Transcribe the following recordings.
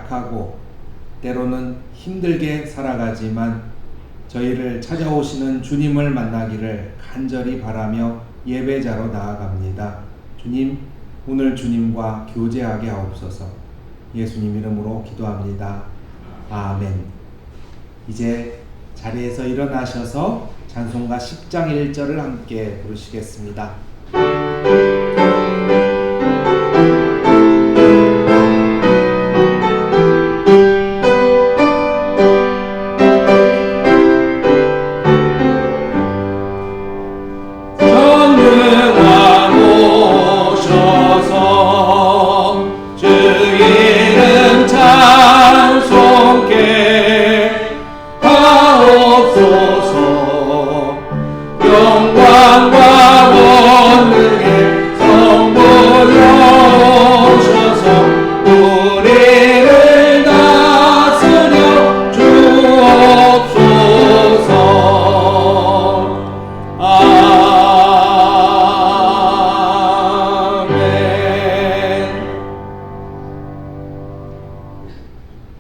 약하고 때로는 힘들게 살아가지만 저희를 찾아오시는 주님을 만나기를 간절히 바라며 예배자로 나아갑니다. 주님, 오늘 주님과 교제하게 하옵소서. 예수님 이름으로 기도합니다. 아멘. 이제 자리에서 일어나셔서 찬송가 10장 1절을 함께 부르시겠습니다.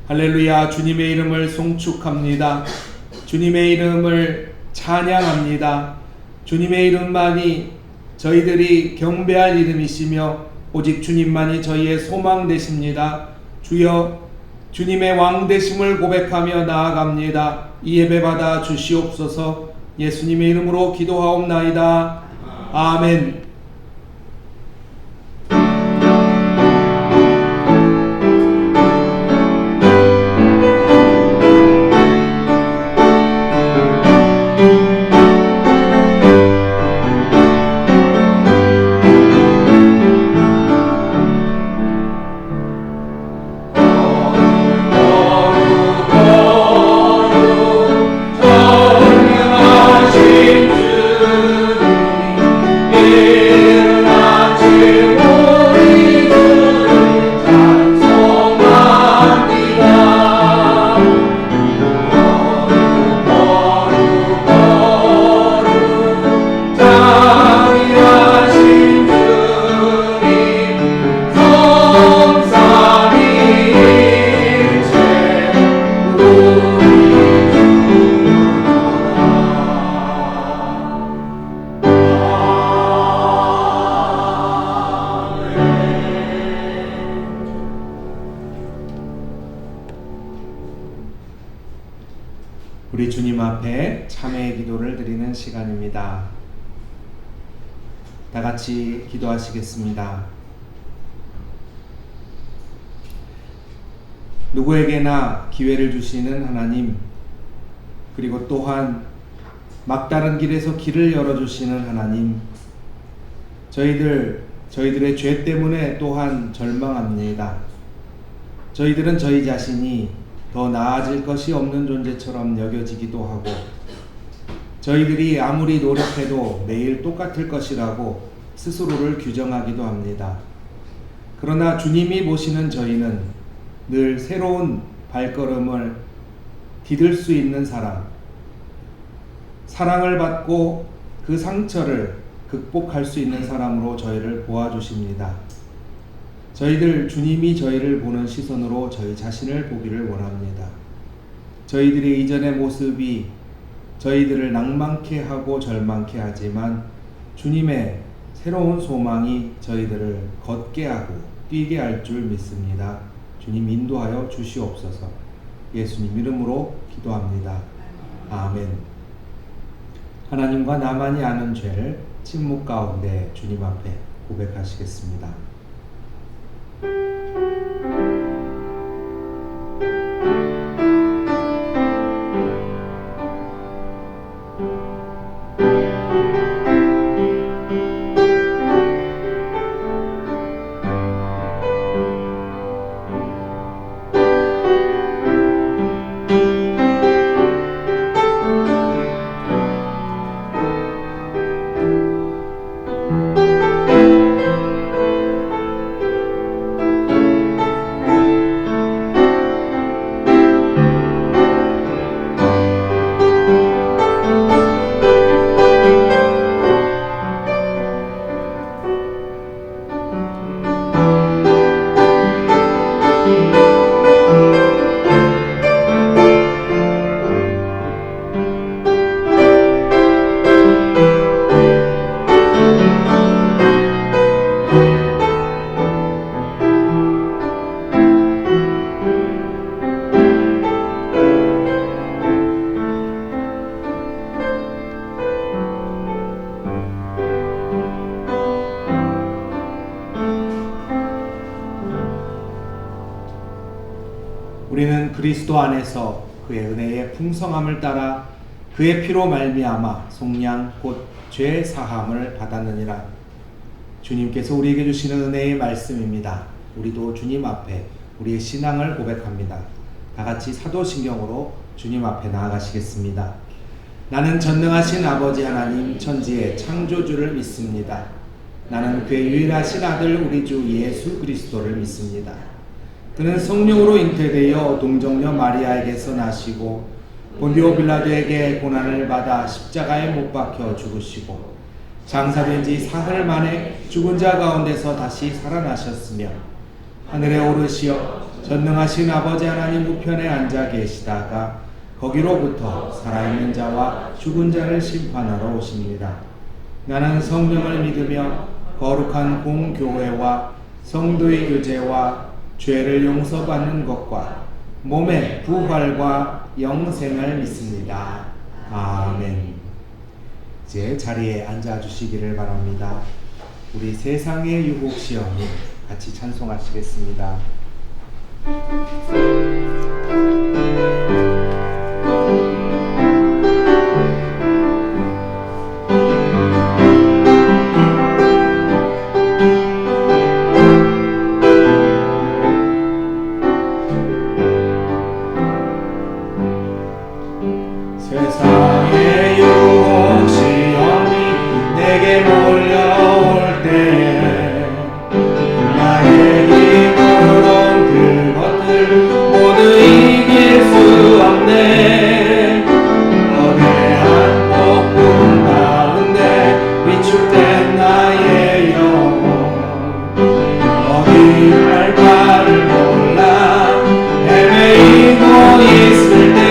할렐루야. 주님의 이름을 송축합니다. 주님의 이름을 찬양합니다. 주님의 이름만이 저희들이 경배할 이름이시며 오직 주님만이 저희의 소망 되십니다. 주여, 주님의 왕 되심을 고백하며 나아갑니다. 이 예배 받아 주시옵소서. 예수님의 이름으로 기도하옵나이다. 아멘. 우리 주님 앞에 참회의 기도를 드리는 시간입니다. 다 같이 기도하시겠습니다. 누구에게나 기회를 주시는 하나님, 그리고 또한 막다른 길에서 길을 열어주시는 하나님, 저희들의 죄 때문에 또한 절망합니다. 저희들은 저희 자신이 더 나아질 것이 없는 존재처럼 여겨지기도 하고, 저희들이 아무리 노력해도 매일 똑같을 것이라고 스스로를 규정하기도 합니다. 그러나 주님이 보시는 저희는 늘 새로운 발걸음을 디딜 수 있는 사랑을 받고 그 상처를 극복할 수 있는 사람으로 저희를 보아주십니다. 주님이 저희를 보는 시선으로 저희 자신을 보기를 원합니다. 저희들의 이전의 모습이 저희들을 낭만케 하고 절망케 하지만 주님의 새로운 소망이 저희들을 걷게 하고 뛰게 할 줄 믿습니다. 주님 인도하여 주시옵소서. 예수님 이름으로 기도합니다. 아멘. 하나님과 나만이 아는 죄를 침묵 가운데 주님 앞에 고백하시겠습니다. 우리는 그리스도 안에서 그의 은혜의 풍성함을 따라 그의 피로 말미암아 속량 곧 죄 사함을 받았느니라. 주님께서 우리에게 주시는 은혜의 말씀입니다. 우리도 주님 앞에 우리의 신앙을 고백합니다. 다 같이 사도신경으로 주님 앞에 나아가시겠습니다. 나는 전능하신 아버지 하나님 천지의 창조주를 믿습니다. 나는 그의 유일하신 아들 우리 주 예수 그리스도를 믿습니다. 그는 성령으로 잉태되어 동정녀 마리아에게서 나시고 본디오 빌라도에게 고난을 받아 십자가에 못 박혀 죽으시고 장사된 지 사흘 만에 죽은 자 가운데서 다시 살아나셨으며 하늘에 오르시어 전능하신 아버지 하나님 우편에 앉아 계시다가 거기로부터 살아있는 자와 죽은 자를 심판하러 오십니다. 나는 성령을 믿으며 거룩한 공교회와 성도의 교제와 죄를 용서받는 것과 몸의 부활과 영생을 믿습니다. 아멘. 이제 자리에 앉아주시기를 바랍니다. 우리 세상의 유혹시험이 같이 찬송하시겠습니다. 세상의 유혹시험이 내게 몰려올 때에 나의 힘으론 그것들 모두 이길 수 없네. 거대한 폭풍 가운데 위축된 나의 영혼 어디 갈까를 몰라 헤매이고 있을 때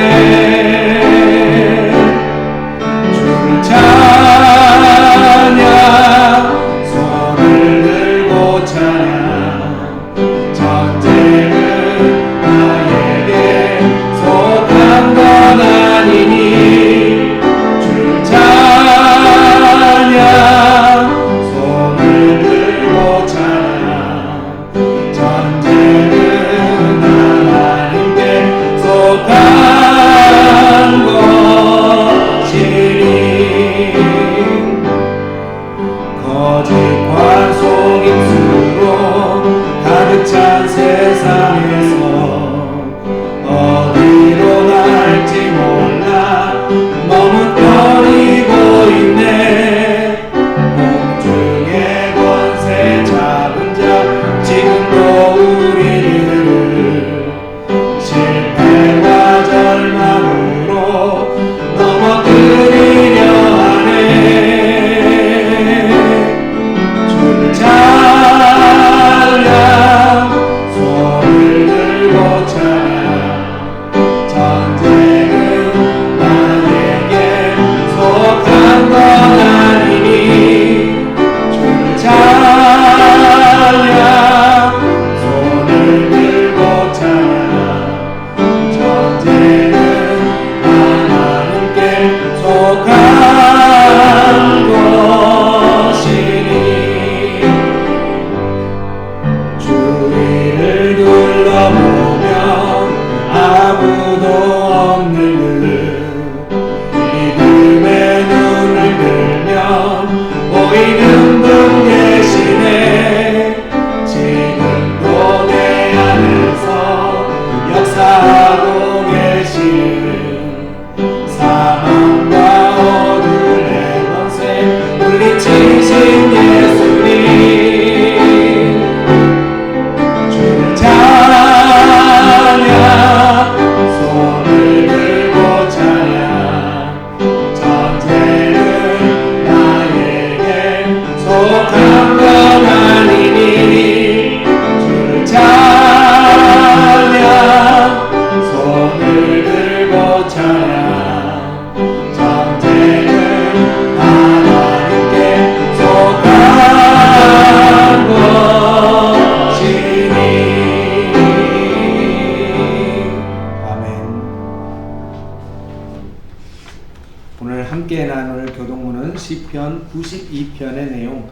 시편 92편의 내용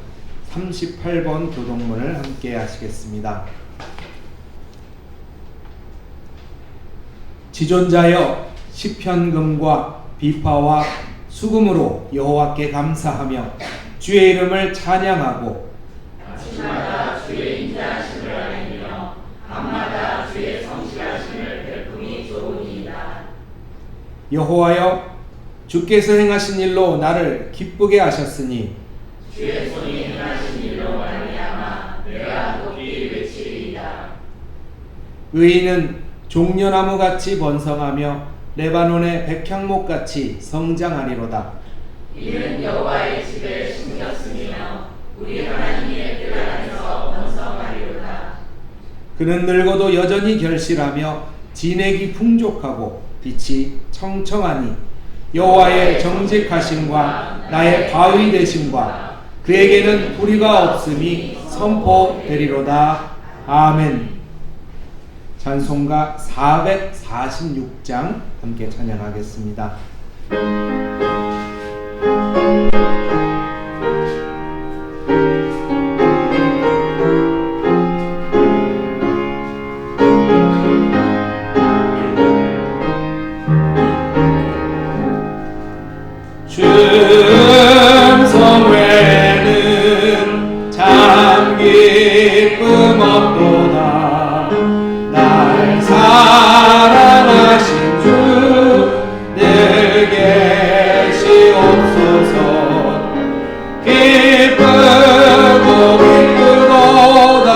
38번 교동문을 함께 하시겠습니다. 지존자여 시편금과 비파와 수금으로 여호와께 감사하며 주의 이름을 찬양하고 아침마다 주의 인자하심을 알리며 밤마다 주의 성실하심을 베품이 좋으니이다. 여호와여 주께서 행하신 일로 나를 기쁘게 하셨으니 주의 손이 행하신 일로 말미암아 내가 높이 외치리이다. 의인은 종려나무같이 번성하며 레바논의 백향목같이 성장하리로다. 이는 여호와의 집에 심겼으며 우리 하나님의 뜰 안에서 번성하리로다. 그는 늙어도 여전히 결실하며 진액이 풍족하고 빛이 청청하니 여호와의 정직하심과 나의 바위 되심과 그에게는 불의가 없음이 선포되리로다. 아멘. 찬송가 446장 함께 찬양하겠습니다. 춤성 외에는 참 기쁨 없도다. 날 사랑하신 주 늘 계시옵소서. 기쁘고 기쁘도다.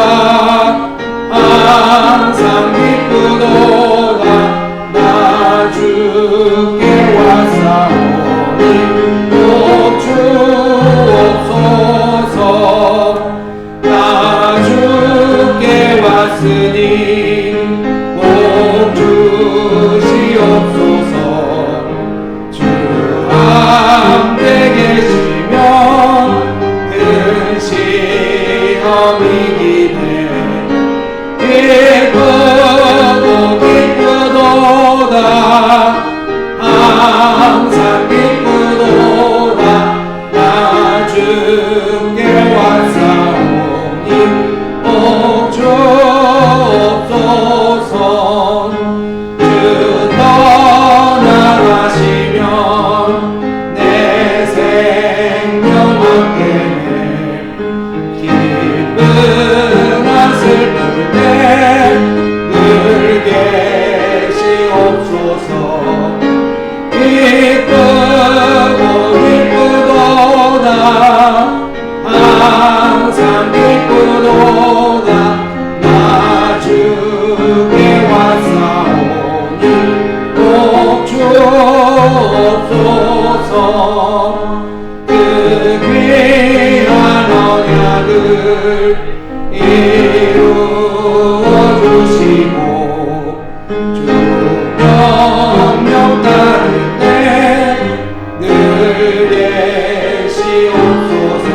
항상 기쁘도다. 나 주께 왔사오니 주옵소서. 나 주께 왔으니 꼭 주시옵소서. 주 함께 계시면 큰 시험이기네. 기쁘고 기쁘도다. 항상 기쁘도다. 나 주께 왔사오니 꼭 주옵소서. 주 떠나가시면 내 생명 없겠네. 기쁘나 슬플 때 늘 계시옵소서. 기쁘고 기쁘도다. 항상 기쁘도다. 나 주께 왔사오니 꼭 주옵소서. 그 귀한 언약을 이루어주시고 주 명령 따를 때 늘 계시옵소서.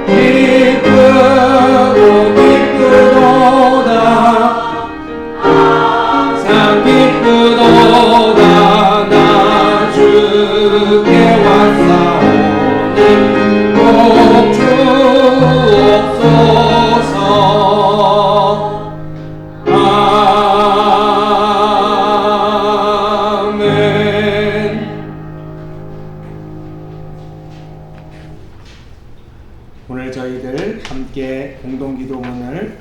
기쁘고 기쁘도다. 항상 기쁘도다. 나 주께 왔사오니 꼭 주옵소서. 오늘 저희들 함께 공동기도문을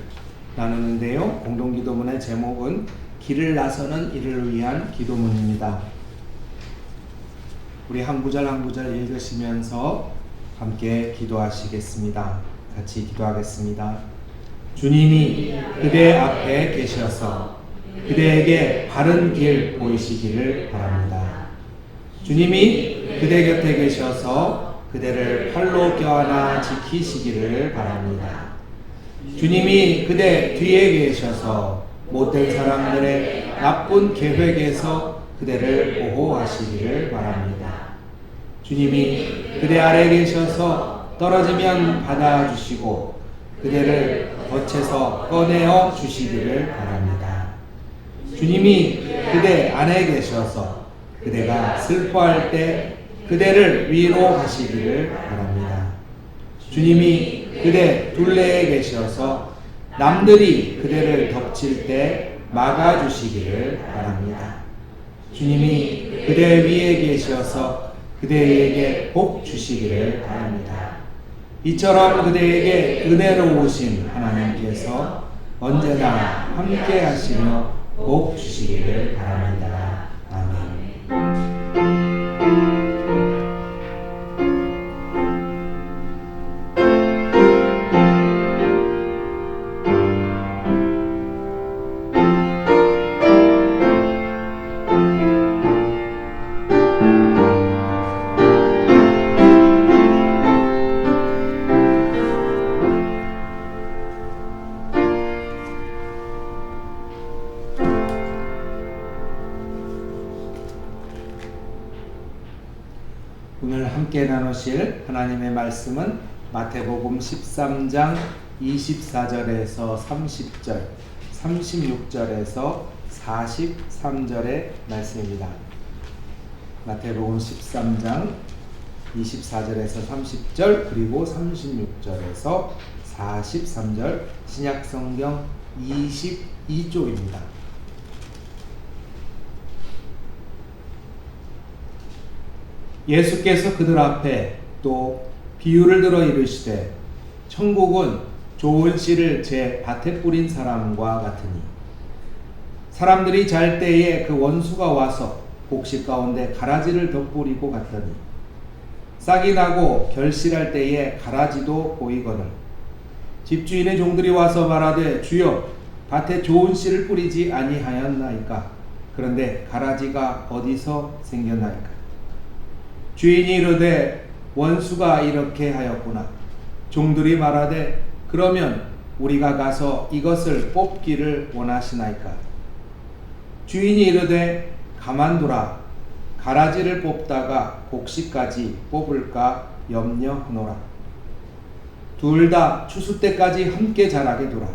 나누는데요. 공동기도문의 제목은 길을 나서는 이를 위한 기도문입니다. 우리 한 구절 한 구절 읽으시면서 함께 기도하시겠습니다. 같이 기도하겠습니다. 주님이 그대 앞에 계셔서 그대에게 바른 길 보이시기를 바랍니다. 주님이 그대 곁에 계셔서 그대를 팔로 껴안아 지키시기를 바랍니다. 주님이 그대 뒤에 계셔서 못된 사람들의 나쁜 계획에서 그대를 보호하시기를 바랍니다. 주님이 그대 아래 계셔서 떨어지면 받아주시고 그대를 덫에서 꺼내어 주시기를 바랍니다. 주님이 그대 안에 계셔서 그대가 슬퍼할 때 그대를 위로하시기를 바랍니다. 주님이 그대 둘레에 계셔서 남들이 그대를 덮칠 때 막아주시기를 바랍니다. 주님이 그대 위에 계셔서 그대에게 복 주시기를 바랍니다. 이처럼 그대에게 은혜로우신 하나님께서 언제나 함께 하시며 복 주시기를 바랍니다. 아멘. 오늘 함께 나누실 하나님의 말씀은 마태복음 13장 24절에서 30절, 36절에서 43절의 말씀입니다. 마태복음 13장 24절에서 30절 그리고 36절에서 43절 신약성경 22쪽입니다. 예수께서 그들 앞에 또 비유를 들어 이르시되 천국은 좋은 씨를 제 밭에 뿌린 사람과 같으니 사람들이 잘 때에 그 원수가 와서 곡식 가운데 가라지를 덧뿌리고 갔더니 싹이 나고 결실할 때에 가라지도 보이거늘 집주인의 종들이 와서 말하되 주여 밭에 좋은 씨를 뿌리지 아니하였나이까 그런데 가라지가 어디서 생겼나이까 주인이 이르되 원수가 이렇게 하였구나. 종들이 말하되 그러면 우리가 가서 이것을 뽑기를 원하시나이까. 주인이 이르되 가만두라. 가라지를 뽑다가 곡식까지 뽑을까 염려하노라. 둘 다 추수 때까지 함께 자라게 두라.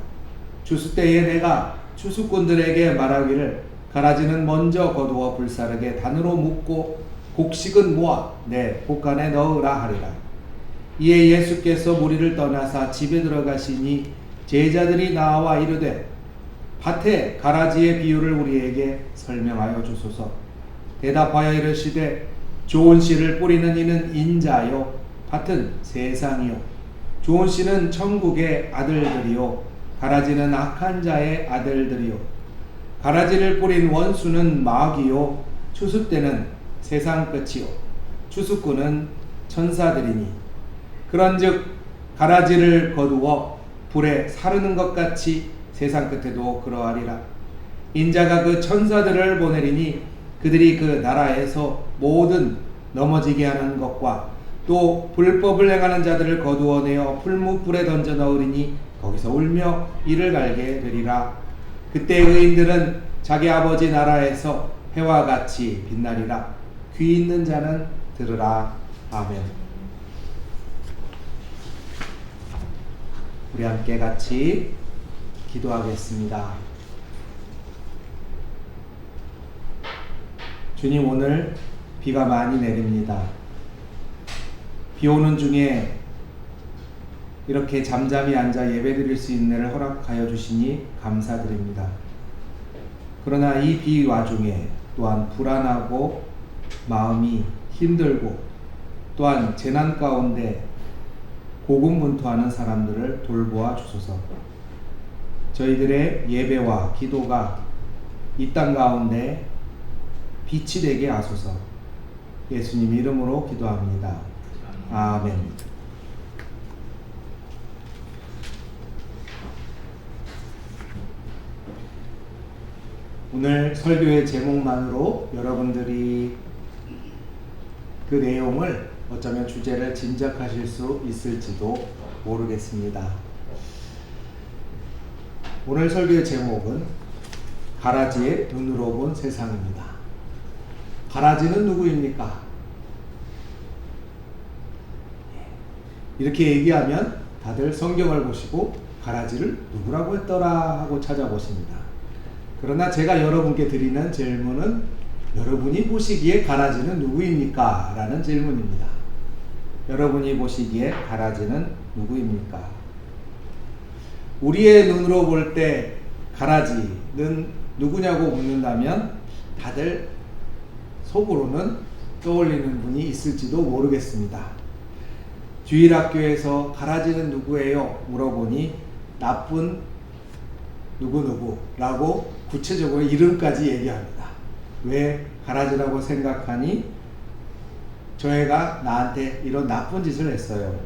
추수 때에 내가 추수꾼들에게 말하기를 가라지는 먼저 거두어 불사르게 단으로 묶고 곡식은 모아 내 곡간에 넣으라 하리라. 이에 예수께서 무리를 떠나사 집에 들어가시니 제자들이 나와 이르되 밭에 가라지의 비유를 우리에게 설명하여 주소서. 대답하여 이르시되 좋은 씨를 뿌리는 이는 인자요 밭은 세상이요 좋은 씨는 천국의 아들들이요 가라지는 악한 자의 아들들이요 가라지를 뿌린 원수는 마귀요 추수 때는 세상 끝이요 추수꾼은 천사들이니 그런즉 가라지를 거두어 불에 사르는 것 같이 세상 끝에도 그러하리라. 인자가 그 천사들을 보내리니 그들이 그 나라에서 모든 넘어지게 하는 것과 또 불법을 행하는 자들을 거두어내어 풀무불에 던져 넣으리니 거기서 울며 이를 갈게 되리라. 그때 의인들은 자기 아버지 나라에서 해와 같이 빛나리라. 귀 있는 자는 들으라. 아멘. 우리 함께 같이 기도하겠습니다. 주님, 오늘 비가 많이 내립니다. 비 오는 중에 이렇게 잠잠히 앉아 예배드릴 수 있는 일을 허락하여 주시니 감사드립니다. 그러나 이 비 와중에 또한 불안하고 마음이 힘들고 또한 재난 가운데 고군분투하는 사람들을 돌보아 주소서. 저희들의 예배와 기도가 이 땅 가운데 빛이 되게 하소서. 예수님 이름으로 기도합니다. 아멘. 오늘 설교의 제목만으로 여러분들이 그 내용을 어쩌면 주제를 짐작하실 수 있을지도 모르겠습니다. 오늘 설교의 제목은 가라지의 눈으로 본 세상입니다. 가라지는 누구입니까? 이렇게 얘기하면 다들 성경을 보시고 가라지를 누구라고 했더라 하고 찾아보십니다. 그러나 제가 여러분께 드리는 질문은 여러분이 보시기에 가라지는 누구입니까? 라는 질문입니다. 여러분이 보시기에 가라지는 누구입니까? 우리의 눈으로 볼 때 가라지는 누구냐고 묻는다면 다들 속으로는 떠올리는 분이 있을지도 모르겠습니다. 주일학교에서 가라지는 누구예요? 물어보니 나쁜 누구누구라고 구체적으로 이름까지 얘기합니다. 왜 가라지라고 생각하니? 저 애가 나한테 이런 나쁜 짓을 했어요.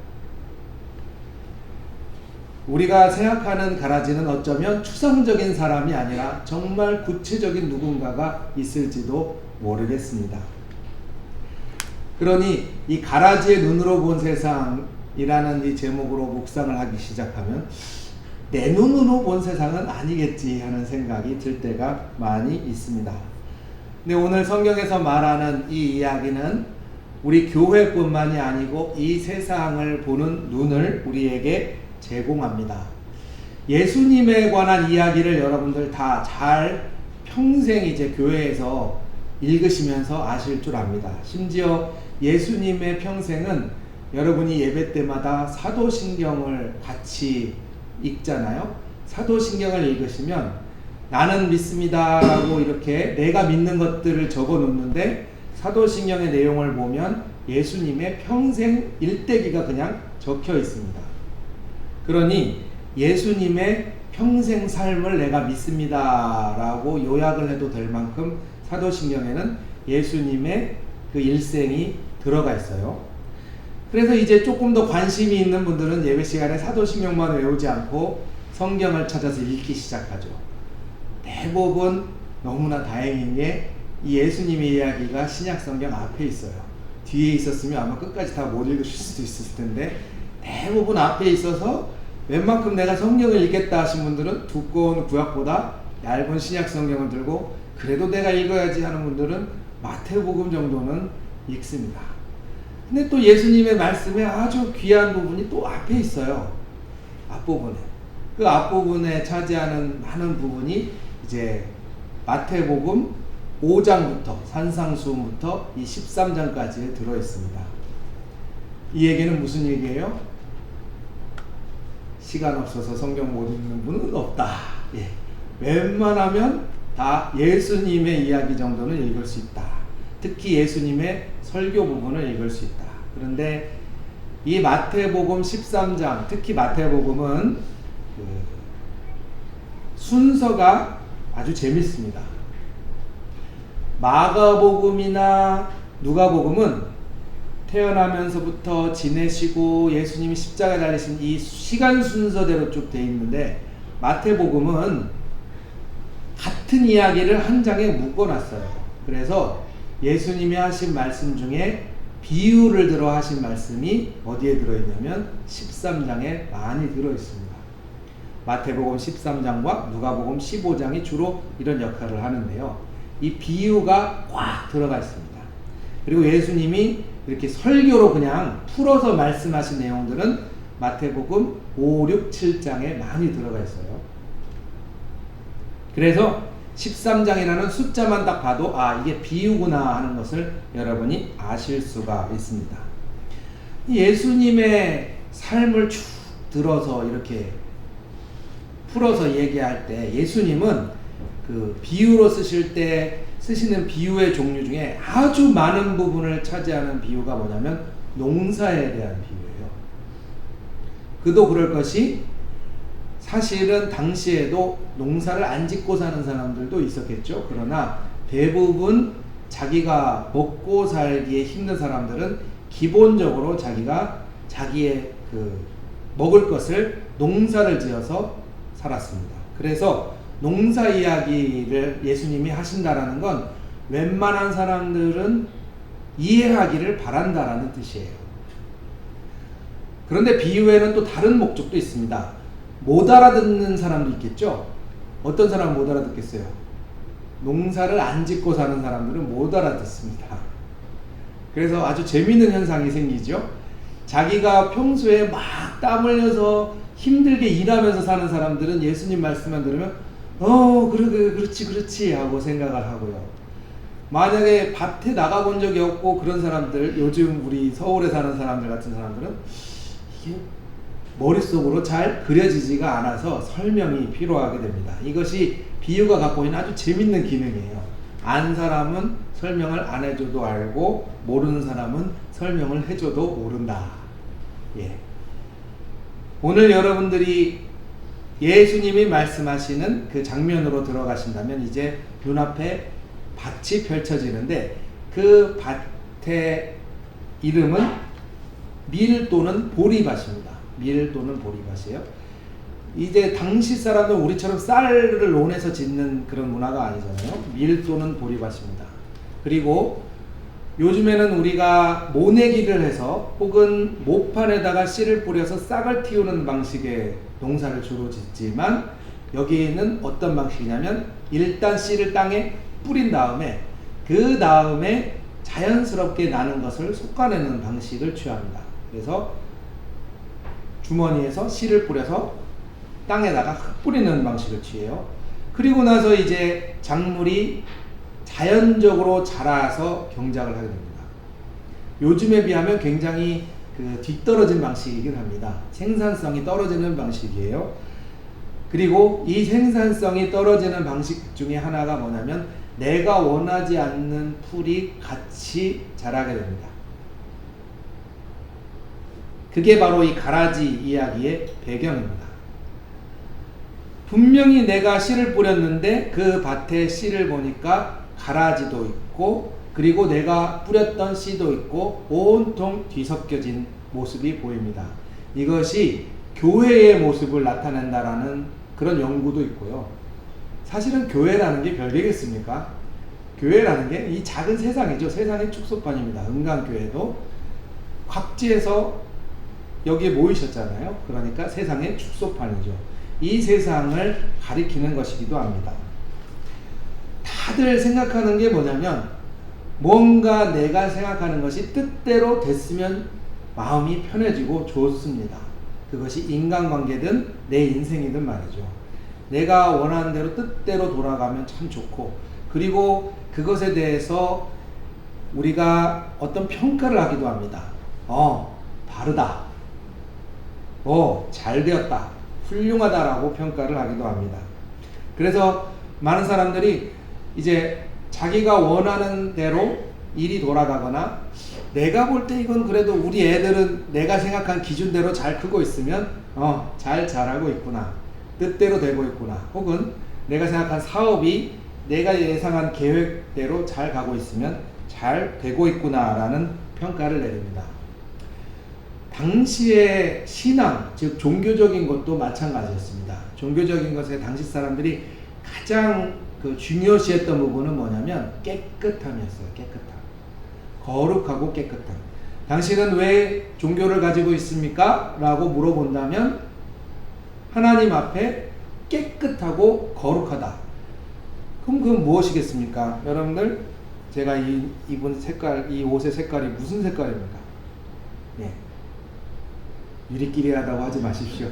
우리가 생각하는 가라지는 어쩌면 추상적인 사람이 아니라 정말 구체적인 누군가가 있을지도 모르겠습니다. 그러니 이 가라지의 눈으로 본 세상이라는 이 제목으로 묵상을 하기 시작하면 내 눈으로 본 세상은 아니겠지 하는 생각이 들 때가 많이 있습니다. 근데 오늘 성경에서 말하는 이 이야기는 우리 교회뿐만이 아니고 이 세상을 보는 눈을 우리에게 제공합니다. 예수님에 관한 이야기를 여러분들 다 잘 평생 이제 교회에서 읽으시면서 아실 줄 압니다. 심지어 예수님의 평생은 여러분이 예배 때마다 사도신경을 같이 읽잖아요. 사도신경을 읽으시면 나는 믿습니다 라고 이렇게 내가 믿는 것들을 적어 놓는데 사도신경의 내용을 보면 예수님의 평생 일대기가 그냥 적혀 있습니다. 그러니 예수님의 평생 삶을 내가 믿습니다 라고 요약을 해도 될 만큼 사도신경에는 예수님의 그 일생이 들어가 있어요. 그래서 이제 조금 더 관심이 있는 분들은 예배 시간에 사도신경만 외우지 않고 성경을 찾아서 읽기 시작하죠. 대부분 너무나 다행인 게 이 예수님의 이야기가 신약성경 앞에 있어요. 뒤에 있었으면 아마 끝까지 다 못 읽으실 수도 있을 텐데 대부분 앞에 있어서 웬만큼 내가 성경을 읽겠다 하신 분들은 두꺼운 구약보다 얇은 신약성경을 들고 그래도 내가 읽어야지 하는 분들은 마태복음 정도는 읽습니다. 근데 또 예수님의 말씀에 아주 귀한 부분이 또 앞에 있어요. 앞부분에. 그 앞부분에 차지하는 많은 부분이 이제 마태복음 5장부터 산상수훈부터 이 13장까지에 들어있습니다. 이 얘기는 무슨 얘기예요? 시간 없어서 성경 못 읽는 분은 없다. 예. 웬만하면 다 예수님의 이야기 정도는 읽을 수 있다. 특히 예수님의 설교 부분을 읽을 수 있다. 그런데 이 마태복음 13장, 특히 마태복음은 그 순서가 아주 재밌습니다. 마가복음이나 누가복음은 태어나면서부터 지내시고 예수님이 십자가에 달리신 이 시간 순서대로 쭉 돼 있는데 마태복음은 같은 이야기를 한 장에 묶어놨어요. 그래서 예수님이 하신 말씀 중에 비유를 들어 하신 말씀이 어디에 들어있냐면 13장에 많이 들어있습니다. 마태복음 13장과 누가복음 15장이 주로 이런 역할을 하는데요. 이 비유가 꽉 들어가 있습니다. 그리고 예수님이 이렇게 설교로 그냥 풀어서 말씀하신 내용들은 마태복음 5, 6, 7장에 많이 들어가 있어요. 그래서 13장이라는 숫자만 딱 봐도 이게 비유구나 하는 것을 여러분이 아실 수가 있습니다. 예수님의 삶을 쭉 들어서 이렇게 풀어서 얘기할 때 예수님은 그 비유로 쓰시는 비유의 종류 중에 아주 많은 부분을 차지하는 비유가 뭐냐면 농사에 대한 비유예요. 그도 그럴 것이 사실은 당시에도 농사를 안 짓고 사는 사람들도 있었겠죠. 그러나 대부분 자기가 먹고 살기에 힘든 사람들은 기본적으로 자기가 자기의 그 먹을 것을 농사를 지어서 살았습니다. 그래서 농사 이야기를 예수님이 하신다라는 건 웬만한 사람들은 이해하기를 바란다라는 뜻이에요. 그런데 비유에는 또 다른 목적도 있습니다. 못 알아듣는 사람도 있겠죠? 어떤 사람은 못 알아듣겠어요? 농사를 안 짓고 사는 사람들은 못 알아듣습니다. 그래서 아주 재미있는 현상이 생기죠. 자기가 평소에 막 땀 흘려서 힘들게 일하면서 사는 사람들은 예수님 말씀만 들으면 그렇지 하고 생각을 하고요. 만약에 밭에 나가본 적이 없고 그런 사람들, 요즘 우리 서울에 사는 사람들 같은 사람들은 이게 머릿속으로 잘 그려지지가 않아서 설명이 필요하게 됩니다. 이것이 비유가 갖고 있는 아주 재밌는 기능이에요. 안 사람은 설명을 안 해줘도 알고 모르는 사람은 설명을 해줘도 모른다. 예. 오늘 여러분들이 예수님이 말씀하시는 그 장면으로 들어가신다면 이제 눈앞에 밭이 펼쳐지는데 그 밭의 이름은 밀 또는 보리밭입니다. 밀 또는 보리밭이에요. 이제 당시 사람들 우리처럼 쌀을 논에서 짓는 그런 문화가 아니잖아요. 밀 또는 보리밭입니다. 그리고 요즘에는 우리가 모내기를 해서 혹은 모판에다가 씨를 뿌려서 싹을 틔우는 방식의 농사를 주로 짓지만 여기에는 어떤 방식이냐면 일단 씨를 땅에 뿌린 다음에 그 다음에 자연스럽게 나는 것을 솎아내는 방식을 취합니다. 그래서 주머니에서 씨를 뿌려서 땅에다가 흙 뿌리는 방식을 취해요. 그리고 나서 이제 작물이 자연적으로 자라서 경작을 하게 됩니다. 요즘에 비하면 굉장히 뒤떨어진 방식이긴 합니다. 생산성이 떨어지는 방식이에요. 그리고 이 생산성이 떨어지는 방식 중에 하나가 뭐냐면 내가 원하지 않는 풀이 같이 자라게 됩니다. 그게 바로 이 가라지 이야기의 배경입니다. 분명히 내가 씨를 뿌렸는데 그 밭에 씨를 보니까 가라지도 있고 그리고 내가 뿌렸던 씨도 있고 온통 뒤섞여진 모습이 보입니다. 이것이 교회의 모습을 나타낸다라는 그런 연구도 있고요. 사실은 교회라는 게 별개겠습니까? 교회라는 게 이 작은 세상이죠. 세상의 축소판입니다. 은강교회도 각지에서 여기에 모이셨잖아요. 그러니까 세상의 축소판이죠. 이 세상을 가리키는 것이기도 합니다. 다들 생각하는 게 뭐냐면 뭔가 내가 생각하는 것이 뜻대로 됐으면 마음이 편해지고 좋습니다. 그것이 인간관계든 내 인생이든 말이죠. 내가 원하는 대로 뜻대로 돌아가면 참 좋고 그리고 그것에 대해서 우리가 어떤 평가를 하기도 합니다. 바르다. 잘 되었다. 훌륭하다라고 평가를 하기도 합니다. 그래서 많은 사람들이 이제 자기가 원하는 대로 일이 돌아가거나 내가 볼 때 이건 그래도 우리 애들은 내가 생각한 기준대로 잘 크고 있으면 잘 자라고 있구나. 뜻대로 되고 있구나. 혹은 내가 생각한 사업이 내가 예상한 계획대로 잘 가고 있으면 잘 되고 있구나라는 평가를 내립니다. 당시의 신앙, 즉 종교적인 것도 마찬가지였습니다. 종교적인 것에 당시 사람들이 가장 중요시했던 부분은 뭐냐면 깨끗함이었어요. 깨끗함. 거룩하고 깨끗함. 당신은 왜 종교를 가지고 있습니까? 라고 물어본다면 하나님 앞에 깨끗하고 거룩하다. 그럼 그건 무엇이겠습니까? 여러분들 제가 입은 색깔, 이 옷의 색깔이 무슨 색깔입니까? 네. 유리끼리 하다고 하지 마십시오.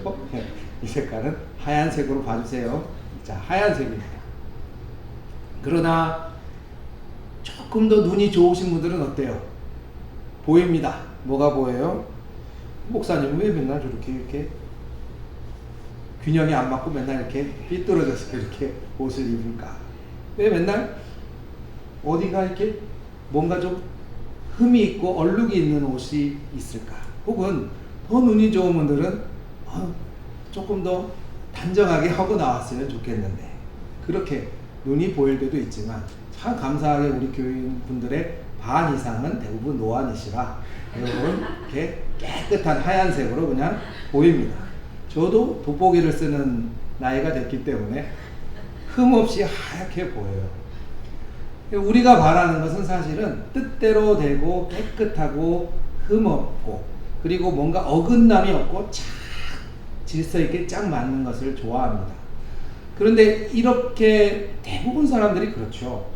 이 색깔은 하얀색으로 봐주세요. 자, 하얀색입니다. 그러나 조금 더 눈이 좋으신 분들은 어때요? 보입니다. 뭐가 보여요? 목사님 왜 맨날 저렇게 이렇게 균형이 안 맞고 맨날 이렇게 삐뚤어져서 이렇게 옷을 입을까? 왜 맨날 어디가 이렇게 뭔가 좀 흠이 있고 얼룩이 있는 옷이 있을까? 혹은 더 눈이 좋은 분들은 조금 더 단정하게 하고 나왔으면 좋겠는데 그렇게 눈이 보일 때도 있지만 참 감사하게 우리 교인분들의 반 이상은 대부분 노안이시라 여러분 이렇게 깨끗한 하얀색으로 그냥 보입니다. 저도 돋보기를 쓰는 나이가 됐기 때문에 흠없이 하얗게 보여요. 우리가 바라는 것은 사실은 뜻대로 되고 깨끗하고 흠없고 그리고 뭔가 어긋남이 없고 착 질서 있게 쫙 맞는 것을 좋아합니다. 그런데 이렇게 대부분 사람들이 그렇죠.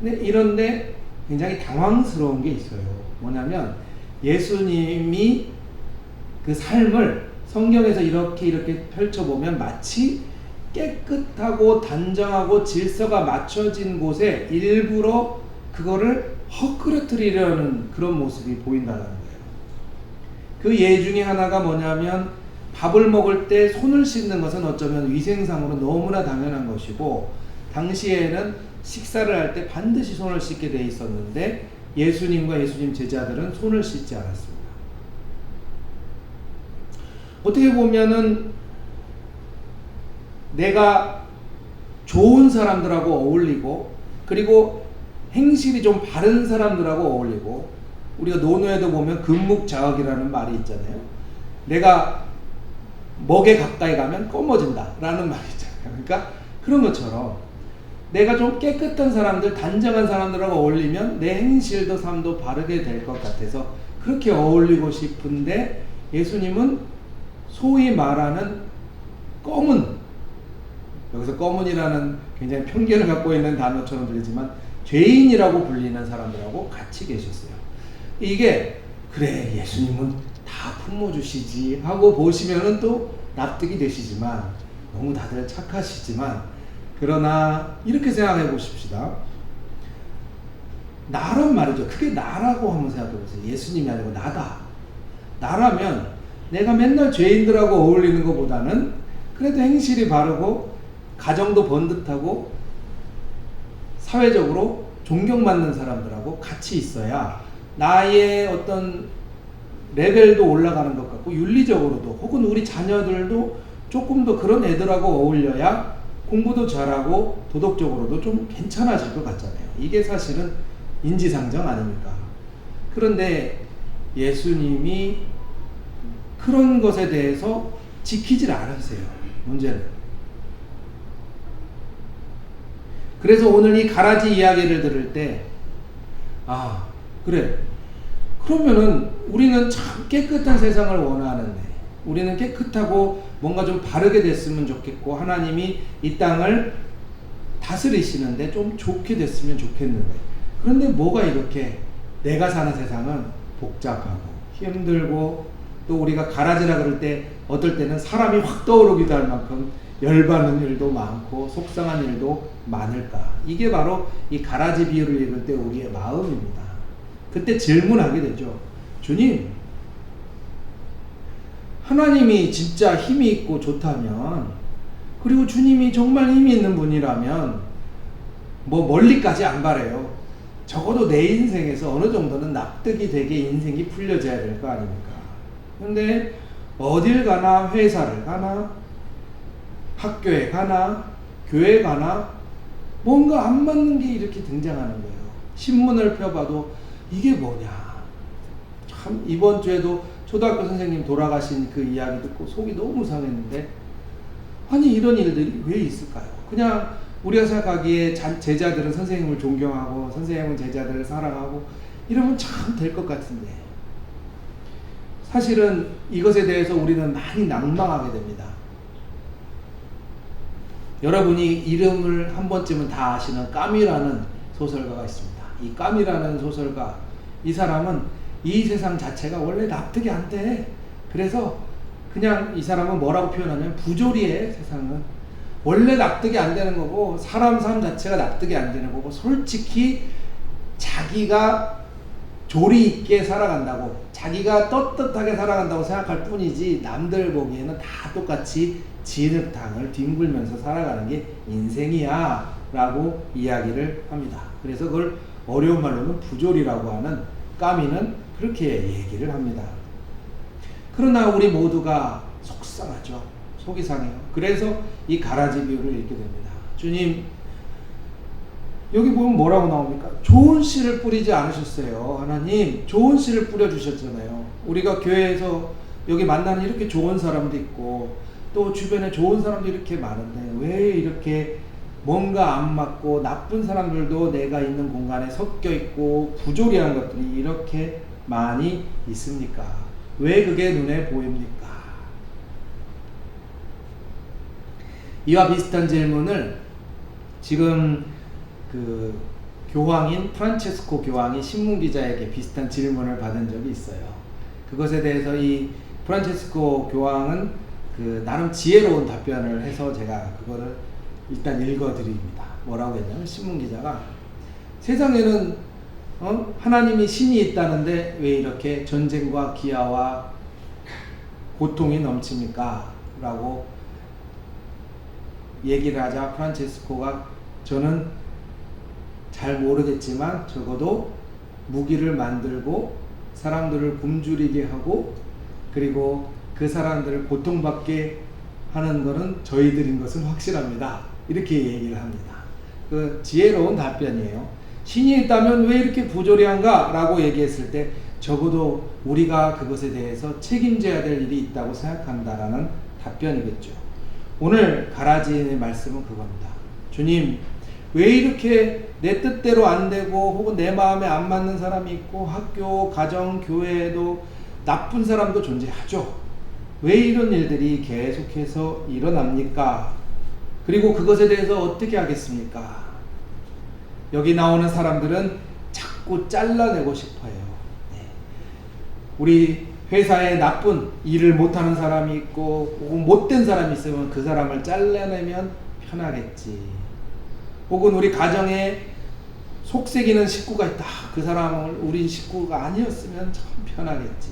근데 이런데 굉장히 당황스러운 게 있어요. 뭐냐면 예수님이 그 삶을 성경에서 이렇게 펼쳐보면 마치 깨끗하고 단정하고 질서가 맞춰진 곳에 일부러 그거를 헛그러뜨리려는 그런 모습이 보인다는 거예요. 그 예 중에 하나가 뭐냐면 밥을 먹을 때 손을 씻는 것은 어쩌면 위생상으로 너무나 당연한 것이고 당시에는 식사를 할 때 반드시 손을 씻게 돼 있었는데 예수님과 예수님 제자들은 손을 씻지 않았습니다. 어떻게 보면은 내가 좋은 사람들하고 어울리고 그리고 행실이 좀 바른 사람들하고 어울리고 우리가 논어에도 보면 금묵자학이라는 말이 있잖아요. 내가 먹에 가까이 가면 검어진다 라는 말이 있잖아요. 그러니까 그런 것처럼 내가 좀 깨끗한 사람들, 단정한 사람들하고 어울리면 내 행실도 삶도 바르게 될 것 같아서 그렇게 어울리고 싶은데 예수님은 소위 말하는 검은, 여기서 검은이라는 굉장히 편견을 갖고 있는 단어처럼 들리지만 죄인이라고 불리는 사람들하고 같이 계셨어요. 이게 그래 예수님은 다 품어주시지 하고 보시면은 또 납득이 되시지만 너무 다들 착하시지만 그러나 이렇게 생각해 보십시다. 나란 말이죠. 그게 나라고 한번 생각해 보세요. 예수님이 아니고 나다. 나라면 내가 맨날 죄인들하고 어울리는 것보다는 그래도 행실이 바르고 가정도 번듯하고 사회적으로 존경받는 사람들하고 같이 있어야 나의 어떤 레벨도 올라가는 것 같고 윤리적으로도 혹은 우리 자녀들도 조금 더 그런 애들하고 어울려야 공부도 잘하고 도덕적으로도 좀 괜찮아질 것 같잖아요. 이게 사실은 인지상정 아닙니까? 그런데 예수님이 그런 것에 대해서 지키질 않으세요. 문제는. 그래서 오늘 이 가라지 이야기를 들을 때 아 그래 그러면은 우리는 참 깨끗한 세상을 원하는데 우리는 깨끗하고 뭔가 좀 바르게 됐으면 좋겠고 하나님이 이 땅을 다스리시는데 좀 좋게 됐으면 좋겠는데 그런데 뭐가 이렇게 내가 사는 세상은 복잡하고 힘들고 또 우리가 가라지라 그럴 때 어떨 때는 사람이 확 떠오르기도 할 만큼 열받는 일도 많고 속상한 일도 많을까? 이게 바로 이 가라지 비유를 읽을 때 우리의 마음입니다. 그때 질문하게 되죠. 주님, 하나님이 진짜 힘이 있고 좋다면 그리고 주님이 정말 힘이 있는 분이라면 뭐 멀리까지 안 바래요. 적어도 내 인생에서 어느 정도는 납득이 되게 인생이 풀려져야 될 거 아닙니까? 근데 어딜 가나 회사를 가나 학교에 가나 교회 가나 뭔가 안 맞는 게 이렇게 등장하는 거예요. 신문을 펴봐도 이게 뭐냐. 참 이번 주에도 초등학교 선생님 돌아가신 그 이야기 듣고 속이 너무 상했는데 아니 이런 일들이 왜 있을까요? 그냥 우리가 생각하기에 제자들은 선생님을 존경하고 선생님은 제자들을 사랑하고 이러면 참 될 것 같은데 사실은 이것에 대해서 우리는 많이 낭망하게 됩니다. 여러분이 이름을 한 번쯤은 다 아시는 까미라는 소설가가 있습니다. 이 까미라는 소설가, 이 사람은 이 세상 자체가 원래 납득이 안 돼. 그래서 그냥 이 사람은 뭐라고 표현하냐면 부조리해. 세상은 원래 납득이 안 되는 거고 사람 삶 자체가 납득이 안 되는 거고 솔직히 자기가 조리 있게 살아간다고 자기가 떳떳하게 살아간다고 생각할 뿐이지 남들 보기에는 다 똑같이 진흙탕을 뒹굴면서 살아가는 게 인생이야 라고 이야기를 합니다. 그래서 그걸 어려운 말로는 부조리라고 하는 까미는 그렇게 얘기를 합니다. 그러나 우리 모두가 속상하죠. 속이 상해요. 그래서 이 가라지 비유를 읽게 됩니다. 주님 여기 보면 뭐라고 나옵니까? 좋은 씨를 뿌리지 않으셨어요. 하나님 좋은 씨를 뿌려주셨잖아요. 우리가 교회에서 여기 만나는 이렇게 좋은 사람도 있고 또 주변에 좋은 사람도 이렇게 많은데 왜 이렇게 뭔가 안 맞고 나쁜 사람들도 내가 있는 공간에 섞여 있고 부조리한 것들이 이렇게 많이 있습니까? 왜 그게 눈에 보입니까? 이와 비슷한 질문을 지금 그 교황인 프란체스코 교황이 신문기자에게 비슷한 질문을 받은 적이 있어요. 그것에 대해서 이 프란체스코 교황은 그 나름 지혜로운 답변을 해서 제가 그거를 일단 읽어드립니다. 뭐라고 했냐면 신문기자가 세상에는 하나님이 신이 있다는데 왜 이렇게 전쟁과 기아와 고통이 넘칩니까? 라고 얘기를 하자 프란체스코가 저는 잘 모르겠지만 적어도 무기를 만들고 사람들을 굶주리게 하고 그리고 그 사람들을 고통받게 하는 것은 저희들인 것은 확실합니다. 이렇게 얘기를 합니다. 그 지혜로운 답변이에요. 신이 있다면 왜 이렇게 부조리한가? 라고 얘기했을 때 적어도 우리가 그것에 대해서 책임져야 될 일이 있다고 생각한다라는 답변이겠죠. 오늘 가라지의 말씀은 그겁니다. 주님, 왜 이렇게 내 뜻대로 안 되고 혹은 내 마음에 안 맞는 사람이 있고 학교, 가정, 교회에도 나쁜 사람도 존재하죠. 왜 이런 일들이 계속해서 일어납니까? 그리고 그것에 대해서 어떻게 하겠습니까? 여기 나오는 사람들은 자꾸 잘라내고 싶어요. 네. 우리 회사에 나쁜 일을 못하는 사람이 있고 혹은 못된 사람이 있으면 그 사람을 잘라내면 편하겠지. 혹은 우리 가정에 속색이는 식구가 있다. 그 사람을 우리 식구가 아니었으면 참 편하겠지.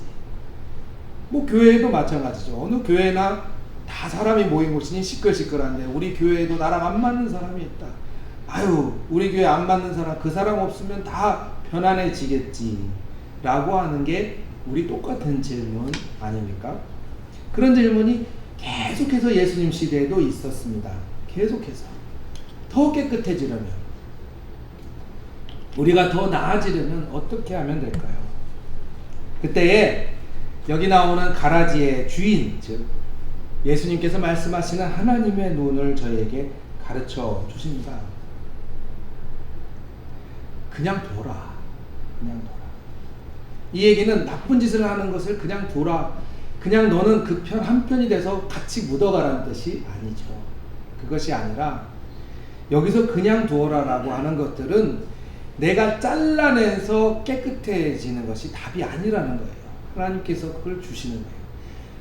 뭐 교회도 마찬가지죠. 어느 교회나 다 사람이 모인 곳이니 시끌시끌한데 우리 교회에도 나랑 안 맞는 사람이 있다. 아유, 우리 교회 안 맞는 사람, 그 사람 없으면 다 편안해지겠지 라고 하는 게 우리 똑같은 질문 아닙니까? 그런 질문이 계속해서 예수님 시대에도 있었습니다. 계속해서 더 깨끗해지려면, 우리가 더 나아지려면 어떻게 하면 될까요? 그때에 여기 나오는 가라지의 주인, 즉 예수님께서 말씀하시는 하나님의 눈을 저에게 가르쳐 주십니다. 그냥 둬라. 그냥 둬라. 이 얘기는 나쁜 짓을 하는 것을 그냥 둬라. 그냥 너는 그 편 한편이 돼서 같이 묻어가라는 뜻이 아니죠. 그것이 아니라 여기서 그냥 두어라라고 하는 것들은 내가 잘라내서 깨끗해지는 것이 답이 아니라는 거예요. 하나님께서 그걸 주시는 거예요.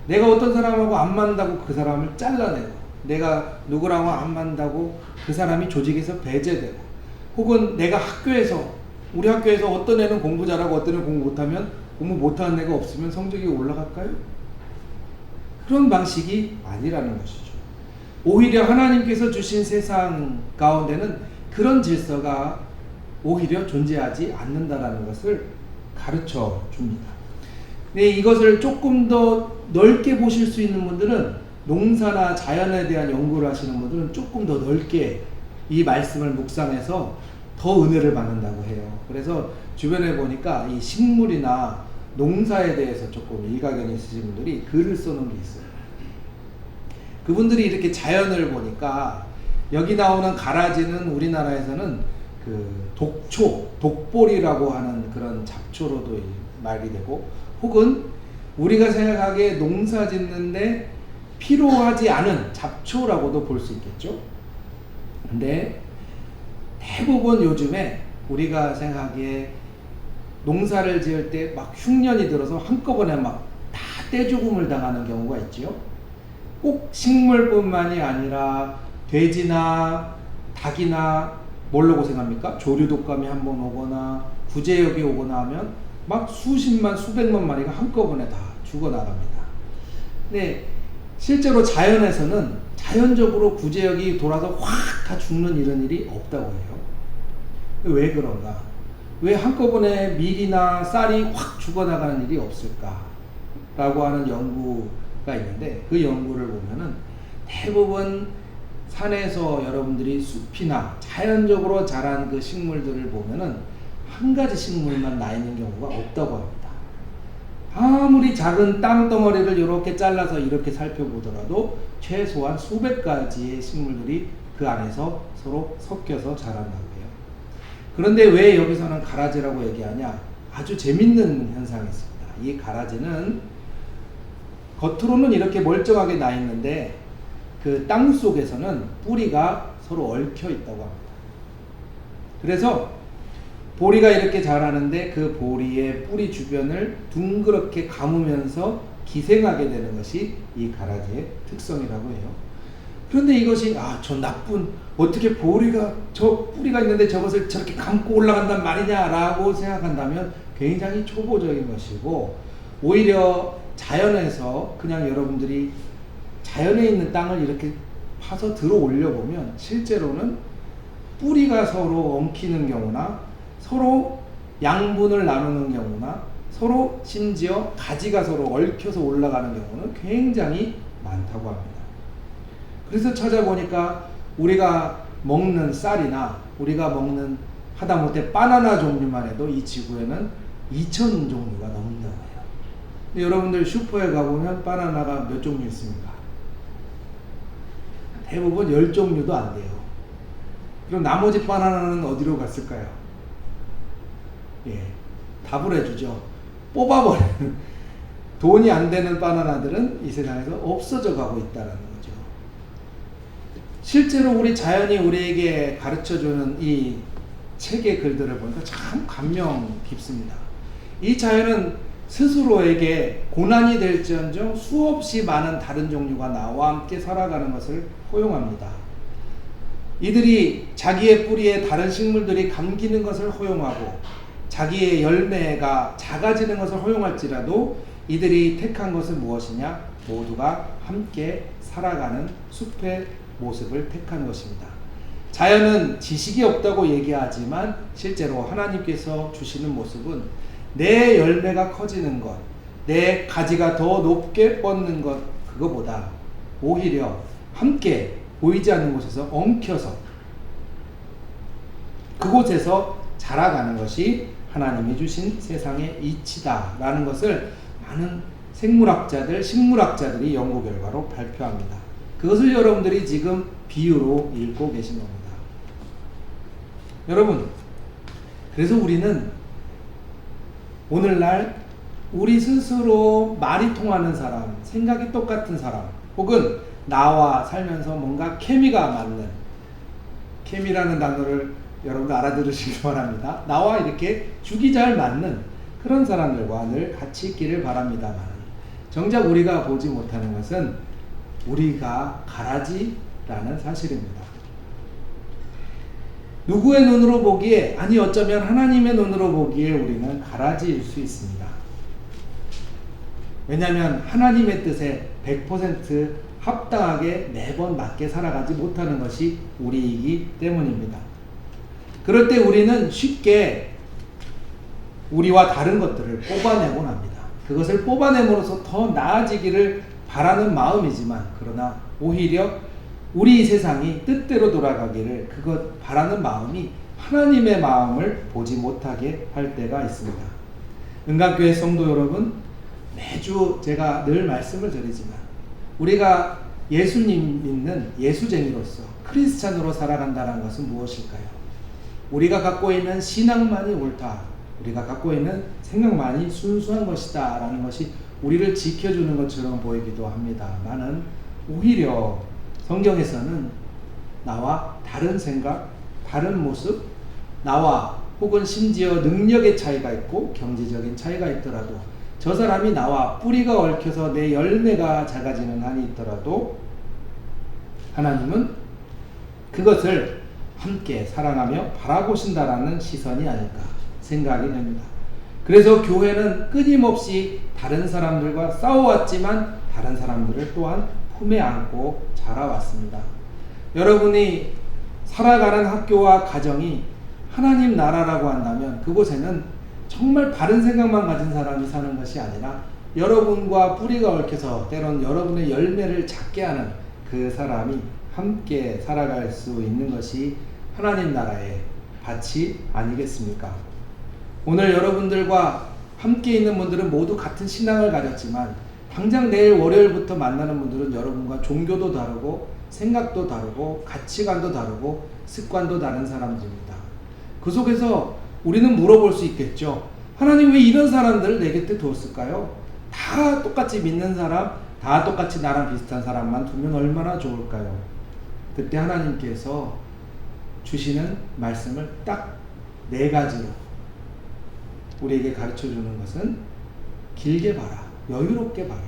내가 어떤 사람하고 안 맞는다고 그 사람을 잘라내고, 내가 누구랑은 안 맞는다고 그 사람이 조직에서 배제되고, 혹은 내가 학교에서, 우리 학교에서 어떤 애는 공부 잘하고 어떤 애는 공부 못하면 공부 못하는 애가 없으면 성적이 올라갈까요? 그런 방식이 아니라는 것이죠. 오히려 하나님께서 주신 세상 가운데는 그런 질서가 오히려 존재하지 않는다라는 것을 가르쳐 줍니다. 네, 이것을 조금 더 넓게 보실 수 있는 분들은, 농사나 자연에 대한 연구를 하시는 분들은 조금 더 넓게 이 말씀을 묵상해서 더 은혜를 받는다고 해요. 그래서 주변에 보니까 이 식물이나 농사에 대해서 조금 일가견이 있으신 분들이 글을 써놓은 게 있어요. 그분들이 이렇게 자연을 보니까 여기 나오는 가라지는 우리나라에서는 그 독초, 독보리라고 하는 그런 잡초로도 말이 되고, 혹은 우리가 생각하기에 농사 짓는데 필요하지 않은 잡초라고도 볼 수 있겠죠. 근데 대부분 요즘에 우리가 생각하기에 농사를 지을 때 막 흉년이 들어서 한꺼번에 막 다 떼죽음을 당하는 경우가 있지요. 꼭 식물뿐만이 아니라 돼지나 닭이나 뭘로 고생합니까? 조류독감이 한번 오거나 구제역이 오거나 하면 막 수십만 수백만 마리가 한꺼번에 다 죽어나갑니다. 근데 실제로 자연에서는 자연적으로 구제역이 돌아서 확 다 죽는 이런 일이 없다고 해요. 왜 그런가? 왜 한꺼번에 밀이나 쌀이 확 죽어나가는 일이 없을까? 라고 하는 연구가 있는데, 그 연구를 보면은 대부분 산에서 여러분들이 숲이나 자연적으로 자란 그 식물들을 보면은 한 가지 식물만 나 있는 경우가 없다고 합니다. 아무리 작은 땅덩어리를 이렇게 잘라서 이렇게 살펴보더라도 최소한 수백 가지의 식물들이 그 안에서 서로 섞여서 자란다고 해요. 그런데 왜 여기서는 가라지라고 얘기하냐? 아주 재밌는 현상이 있습니다. 이 가라지는 겉으로는 이렇게 멀쩡하게 나 있는데 그 땅 속에서는 뿌리가 서로 얽혀 있다고 합니다. 그래서 보리가 이렇게 자라는데 그 보리의 뿌리 주변을 둥그렇게 감으면서 기생하게 되는 것이 이 가라지의 특성이라고 해요. 그런데 이것이 저 나쁜, 어떻게 보리가 저 뿌리가 있는데 저것을 저렇게 감고 올라간단 말이냐라고 생각한다면 굉장히 초보적인 것이고, 오히려 자연에서 그냥 여러분들이 자연에 있는 땅을 이렇게 파서 들어 올려보면 실제로는 뿌리가 서로 엉키는 경우나 서로 양분을 나누는 경우나 서로 심지어 가지가 서로 얽혀서 올라가는 경우는 굉장히 많다고 합니다. 그래서 찾아보니까 우리가 먹는 쌀이나 우리가 먹는 하다못해 바나나 종류만 해도 이 지구에는 2,000 종류가 넘는다고 해요. 근데 여러분들 슈퍼에 가보면 바나나가 몇 종류 있습니까? 대부분 10종류도 안 돼요. 그럼 나머지 바나나는 어디로 갔을까요? 예, 답을 해주죠. 뽑아버리는, 돈이 안 되는 바나나들은 이 세상에서 없어져 가고 있다는 거죠. 실제로 우리 자연이 우리에게 가르쳐주는 이 책의 글들을 보니까 참 감명 깊습니다. 이 자연은 스스로에게 고난이 될지언정 수없이 많은 다른 종류가 나와 함께 살아가는 것을 허용합니다. 이들이 자기의 뿌리에 다른 식물들이 감기는 것을 허용하고 자기의 열매가 작아지는 것을 허용할지라도 이들이 택한 것은 무엇이냐? 모두가 함께 살아가는 숲의 모습을 택한 것입니다. 자연은 지식이 없다고 얘기하지만 실제로 하나님께서 주시는 모습은 내 열매가 커지는 것, 내 가지가 더 높게 뻗는 것, 그거보다 오히려 함께 보이지 않는 곳에서 엉켜서 그곳에서 자라가는 것이 하나님이 주신 세상의 이치다라는 것을 많은 생물학자들, 식물학자들이 연구 결과로 발표합니다. 그것을 여러분들이 지금 비유로 읽고 계신 겁니다. 여러분, 그래서 우리는 오늘날 우리 스스로 말이 통하는 사람, 생각이 똑같은 사람, 혹은 나와 살면서 뭔가 케미가 맞는, 케미라는 단어를 여러분들 알아들으시기 바랍니다. 나와 이렇게 죽이 잘 맞는 그런 사람들과 늘 같이 있기를 바랍니다만, 정작 우리가 보지 못하는 것은 우리가 가라지라는 사실입니다. 누구의 눈으로 보기에, 아니 어쩌면 하나님의 눈으로 보기에 우리는 가라지일 수 있습니다. 왜냐하면 하나님의 뜻에 100% 합당하게 매번 맞게 살아가지 못하는 것이 우리이기 때문입니다. 그럴 때 우리는 쉽게 우리와 다른 것들을 뽑아내곤 합니다. 그것을 뽑아냄으로써 더 나아지기를 바라는 마음이지만, 그러나 오히려 우리 세상이 뜻대로 돌아가기를 그것 바라는 마음이 하나님의 마음을 보지 못하게 할 때가 있습니다. 은강교회 성도 여러분, 매주 제가 늘 말씀을 드리지만 우리가 예수님 믿는 예수쟁이로서 크리스찬으로 살아간다는 것은 무엇일까요? 우리가 갖고 있는 신앙만이 옳다, 우리가 갖고 있는 생각만이 순수한 것이다 라는 것이 우리를 지켜주는 것처럼 보이기도 합니다만은, 오히려 성경에서는 나와 다른 생각, 다른 모습, 나와 혹은 심지어 능력의 차이가 있고 경제적인 차이가 있더라도, 저 사람이 나와 뿌리가 얽혀서 내 열매가 작아지는 한이 있더라도 하나님은 그것을 함께 사랑하며 바라보신다라는 시선이 아닐까 생각이 됩니다. 그래서 교회는 끊임없이 다른 사람들과 싸워왔지만 다른 사람들을 또한 품에 안고 자라왔습니다. 여러분이 살아가는 학교와 가정이 하나님 나라라고 한다면 그곳에는 정말 바른 생각만 가진 사람이 사는 것이 아니라 여러분과 뿌리가 얽혀서 때론 여러분의 열매를 작게 하는 그 사람이 함께 살아갈 수 있는 것이 하나님 나라의 가치 아니겠습니까? 오늘 여러분들과 함께 있는 분들은 모두 같은 신앙을 가졌지만 당장 내일 월요일부터 만나는 분들은 여러분과 종교도 다르고 생각도 다르고 가치관도 다르고 습관도 다른 사람들입니다. 그 속에서 우리는 물어볼 수 있겠죠. 하나님 왜 이런 사람들을 내 곁에 두었을까요? 다 똑같이 믿는 사람, 다 똑같이 나랑 비슷한 사람만 두면 얼마나 좋을까요? 그때 하나님께서 주시는 말씀을 딱 4가지로 우리에게 가르쳐주는 것은 길게 봐라, 여유롭게 봐라,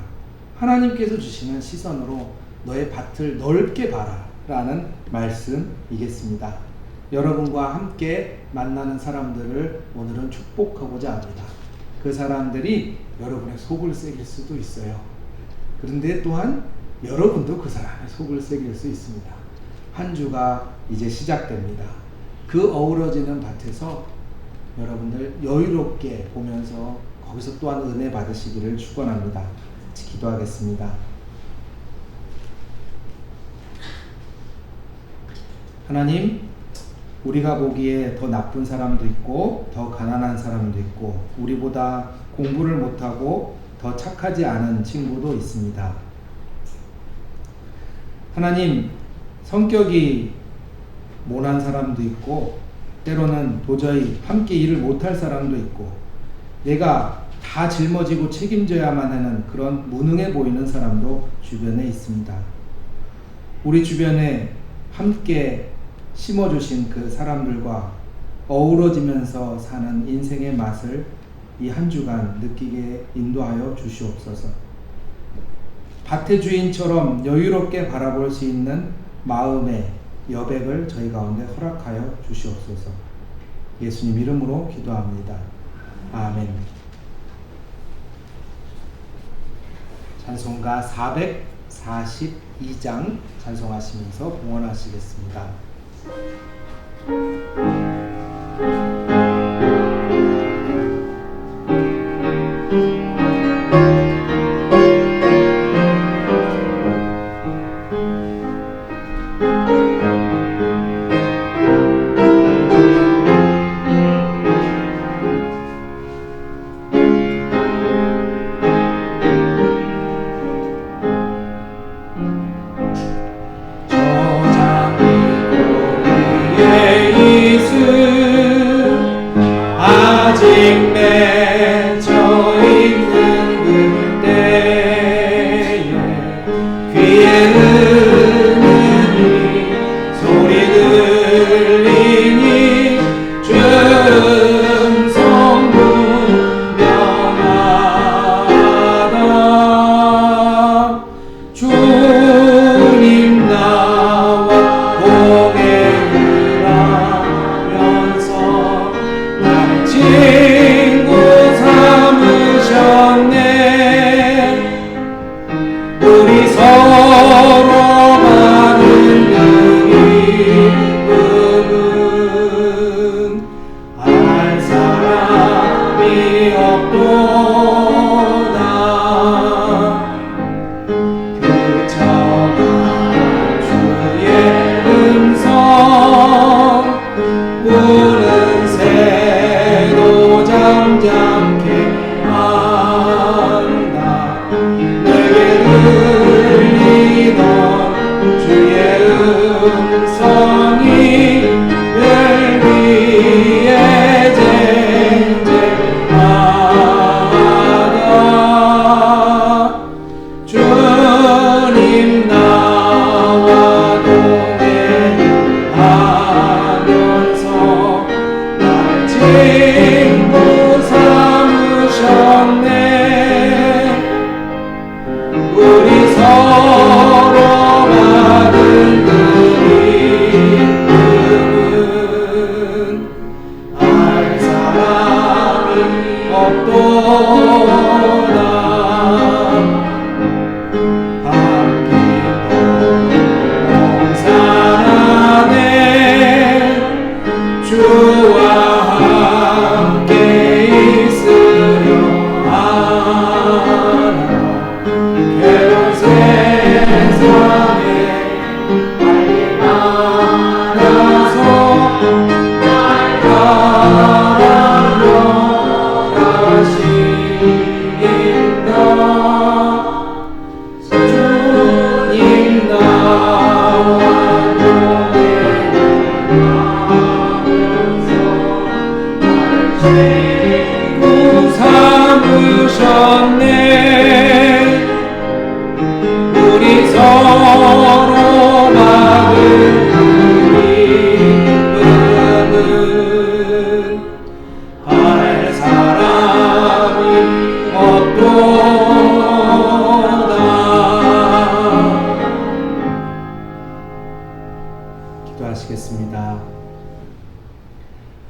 하나님께서 주시는 시선으로 너의 밭을 넓게 봐라 라는 말씀이겠습니다. 여러분과 함께 만나는 사람들을 오늘은 축복하고자 합니다. 그 사람들이 여러분의 속을 새길 수도 있어요. 그런데 또한 여러분도 그 사람의 속을 새길 수 있습니다. 한 주가 이제 시작됩니다. 그 어우러지는 밭에서 여러분들 여유롭게 보면서 거기서 또한 은혜 받으시기를 축원합니다. 같이 기도하겠습니다. 하나님, 우리가 보기에 더 나쁜 사람도 있고 더 가난한 사람도 있고 우리보다 공부를 못하고 더 착하지 않은 친구도 있습니다. 하나님, 성격이 모난 사람도 있고 때로는 도저히 함께 일을 못할 사람도 있고 내가 다 짊어지고 책임져야만 하는 그런 무능해 보이는 사람도 주변에 있습니다. 우리 주변에 함께 심어주신 그 사람들과 어우러지면서 사는 인생의 맛을 이 한 주간 느끼게 인도하여 주시옵소서. 밭의 주인처럼 여유롭게 바라볼 수 있는 마음의 여백을 저희 가운데 허락하여 주시옵소서. 예수님 이름으로 기도합니다. 아멘. 찬송가 442장 찬송하시면서 봉헌하시겠습니다.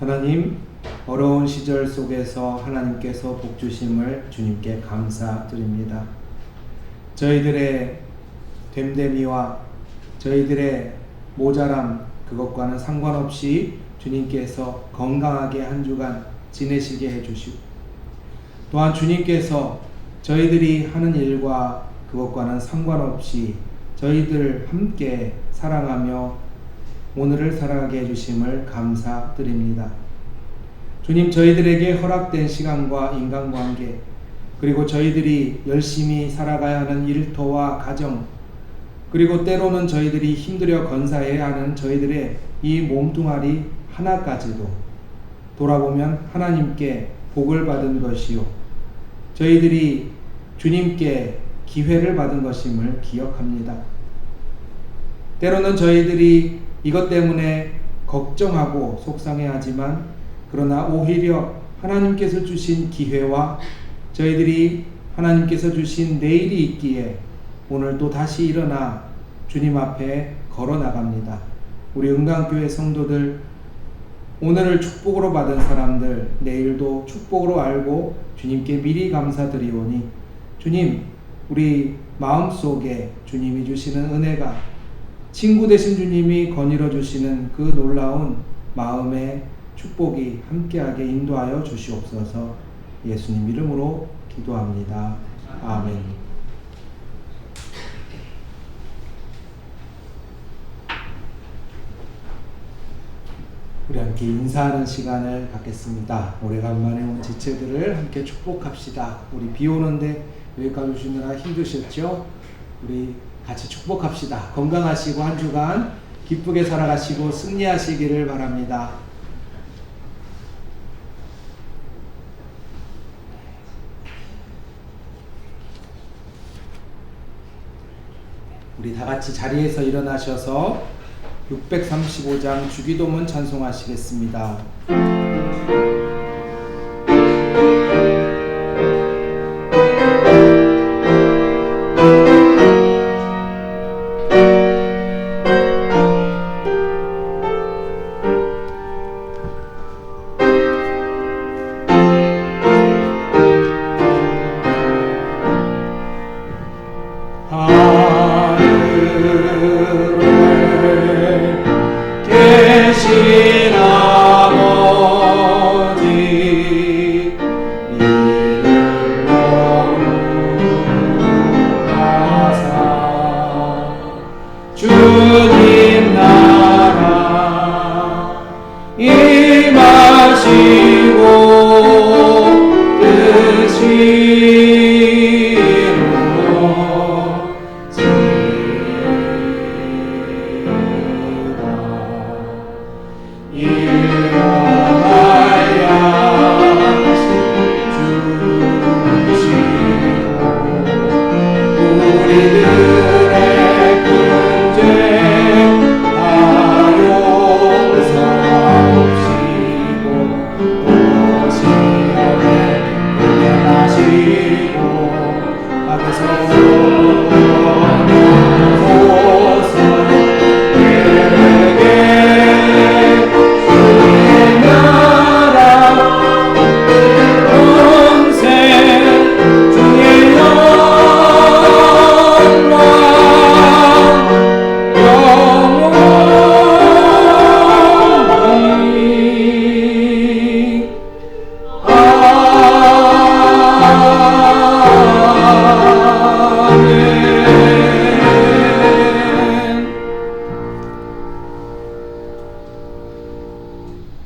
하나님, 어려운 시절 속에서 하나님께서 복 주심을 주님께 감사드립니다. 저희들의 됨됨이와 저희들의 모자람 그것과는 상관없이 주님께서 건강하게 한 주간 지내시게 해주시고, 또한 주님께서 저희들이 하는 일과 그것과는 상관없이 저희들 함께 사랑하며 오늘을 살아가게 해주심을 감사드립니다. 주님, 저희들에게 허락된 시간과 인간관계, 그리고 저희들이 열심히 살아가야 하는 일터와 가정, 그리고 때로는 저희들이 힘들여 건사해야 하는 저희들의 이 몸뚱아리 하나까지도 돌아보면 하나님께 복을 받은 것이요, 저희들이 주님께 기회를 받은 것임을 기억합니다. 때로는 저희들이 이것 때문에 걱정하고 속상해하지만, 그러나 오히려 하나님께서 주신 기회와 저희들이 하나님께서 주신 내일이 있기에 오늘 또 다시 일어나 주님 앞에 걸어 나갑니다. 우리 은강교회 성도들, 오늘을 축복으로 받은 사람들, 내일도 축복으로 알고 주님께 미리 감사드리오니, 주님, 우리 마음속에 주님이 주시는 은혜가, 친구 되신 주님이 거닐어 주시는 그 놀라운 마음의 축복이 함께하게 인도하여 주시옵소서. 예수님 이름으로 기도합니다. 아멘. 우리 함께 인사하는 시간을 갖겠습니다. 오래간만에 온 지체들을 함께 축복합시다. 우리 비 오는데 여기까지 오시느라 힘드셨죠? 우리 같이 축복합시다. 건강하시고 한 주간 기쁘게 살아가시고 승리하시기를 바랍니다. 우리 다 같이 자리에서 일어나셔서 635장 주기도문 찬송하시겠습니다. 계신 아버지 이름 거룩하사 주님 나라 임하시고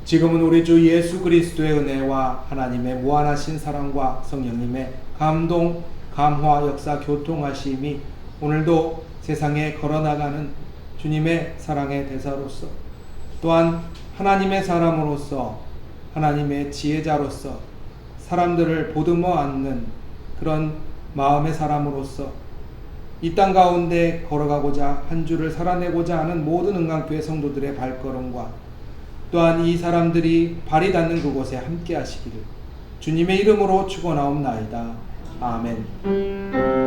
지금은 우리 주 예수 그리스도의 은혜와 하나님의 무한하신 사랑과 성령님의 감동, 감화, 역사, 교통하심이 오늘도 세상에 걸어나가는 주님의 사랑의 대사로서, 또한 하나님의 사람으로서, 하나님의 지혜자로서 사람들을 보듬어 안는 그런 마음의 사람으로서 이 땅 가운데 걸어가고자 한 주를 살아내고자 하는 모든 은강교회 성도들의 발걸음과, 또한 이 사람들이 발이 닿는 그곳에 함께 하시기를 주님의 이름으로 축원하옵나이다. 아멘.